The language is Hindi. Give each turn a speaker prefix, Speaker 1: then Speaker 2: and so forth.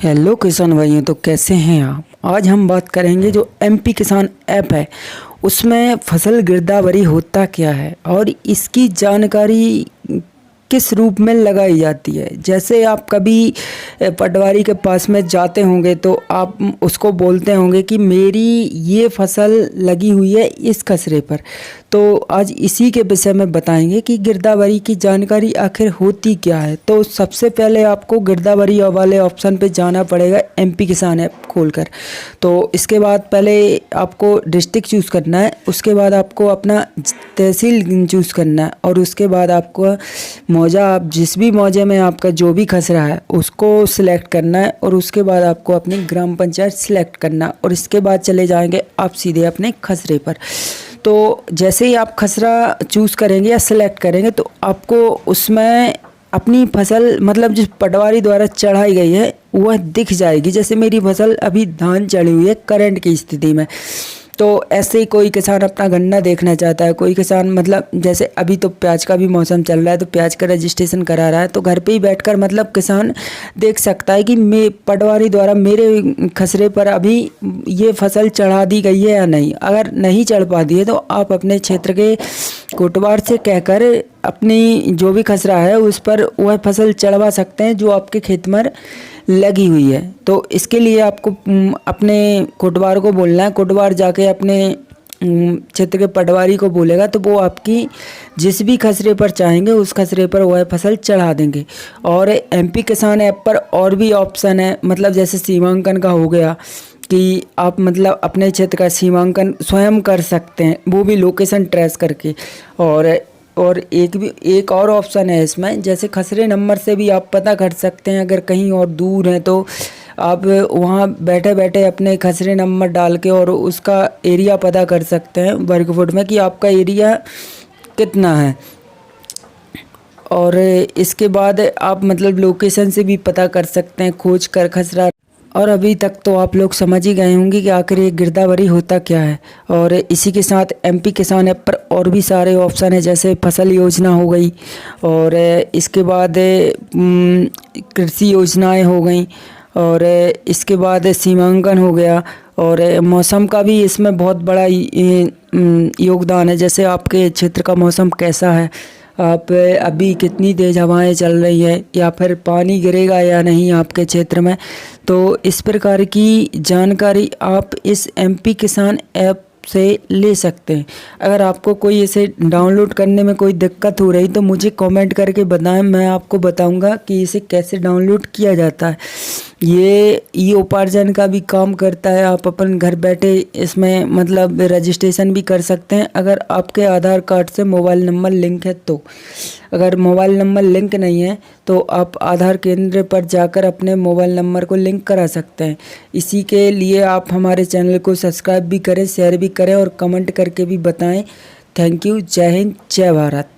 Speaker 1: हेलो किसान भाइयों, तो कैसे हैं आप। आज हम बात करेंगे जो एमपी किसान ऐप है उसमें फसल गिरदावरी होता क्या है और इसकी जानकारी किस रूप में लगाई जाती है। जैसे आप कभी पटवारी के पास में जाते होंगे तो आप उसको बोलते होंगे कि मेरी ये फसल लगी हुई है इस खसरे पर। तो आज इसी के विषय में बताएंगे कि गिरदावरी की जानकारी आखिर होती क्या है। तो सबसे पहले आपको गिरदावरी वाले ऑप्शन पे जाना पड़ेगा एमपी किसान ऐप खोलकर। तो इसके बाद पहले आपको डिस्ट्रिक्ट चूज़ करना है, उसके बाद आपको अपना तहसील चूज़ करना है और उसके बाद आपको मौजा, आप जिस भी मौजे में आपका जो भी खसरा है उसको सिलेक्ट करना है और उसके बाद आपको अपनी ग्राम पंचायत सिलेक्ट करना है और इसके बाद चले जाएंगे आप सीधे अपने खसरे पर। तो जैसे ही आप खसरा चूज़ करेंगे या सिलेक्ट करेंगे तो आपको उसमें अपनी फसल मतलब जिस पटवारी द्वारा चढ़ाई गई है वह दिख जाएगी। जैसे मेरी फसल अभी धान चढ़ी हुई है करंट की स्थिति में, तो ऐसे ही कोई किसान अपना गन्ना देखना चाहता है, कोई किसान मतलब जैसे अभी तो प्याज का भी मौसम चल रहा है तो प्याज का रजिस्ट्रेशन करा रहा है, तो घर पे ही बैठकर मतलब किसान देख सकता है कि मैं पटवारी द्वारा मेरे खसरे पर अभी ये फसल चढ़ा दी गई है या नहीं। अगर नहीं चढ़ पाती है तो आप अपने क्षेत्र के कोटवार से कहकर अपनी जो भी खसरा है उस पर वह फसल चढ़वा सकते हैं जो आपके खेत में लगी हुई है। तो इसके लिए आपको अपने कोटवार को बोलना है। कोटवार जाके अपने क्षेत्र के पटवारी को बोलेगा तो वो आपकी जिस भी खसरे पर चाहेंगे उस खसरे पर वह फसल चढ़ा देंगे। और एमपी किसान ऐप पर और भी ऑप्शन है, मतलब जैसे सीमांकन का हो गया कि आप मतलब अपने क्षेत्र का सीमांकन स्वयं कर सकते हैं, वो भी लोकेशन ट्रेस करके। और एक और ऑप्शन है इसमें, जैसे खसरे नंबर से भी आप पता कर सकते हैं। अगर कहीं और दूर हैं तो आप वहाँ बैठे बैठे अपने खसरे नंबर डाल के और उसका एरिया पता कर सकते हैं वर्ग फुट में कि आपका एरिया कितना है। और इसके बाद आप मतलब लोकेशन से भी पता कर सकते हैं खोज कर खसरा। और अभी तक तो आप लोग समझ ही गए होंगे कि आखिर ये गिरदावरी होता क्या है। और इसी के साथ एमपी किसान ऐप पर और भी सारे ऑप्शन है, जैसे फसल योजना हो गई और इसके बाद कृषि योजनाएं हो गई और इसके बाद सीमांकन हो गया। और मौसम का भी इसमें बहुत बड़ा योगदान है, जैसे आपके क्षेत्र का मौसम कैसा है, आप अभी कितनी तेज़ हवाएं चल रही है या फिर पानी गिरेगा या नहीं आपके क्षेत्र में। तो इस प्रकार की जानकारी आप इस एमपी किसान ऐप से ले सकते हैं। अगर आपको कोई इसे डाउनलोड करने में कोई दिक्कत हो रही तो मुझे कमेंट करके बताएं, मैं आपको बताऊंगा कि इसे कैसे डाउनलोड किया जाता है। ये ई उपार्जन का भी काम करता है, आप अपन घर बैठे इसमें मतलब रजिस्ट्रेशन भी कर सकते हैं अगर आपके आधार कार्ड से मोबाइल नंबर लिंक है तो। अगर मोबाइल नंबर लिंक नहीं है तो आप आधार केंद्र पर जाकर अपने मोबाइल नंबर को लिंक करा सकते हैं। इसी के लिए आप हमारे चैनल को सब्सक्राइब भी करें, शेयर भी करें और कमेंट करके भी बताएं। Thank you. जय हिंद, जय भारत।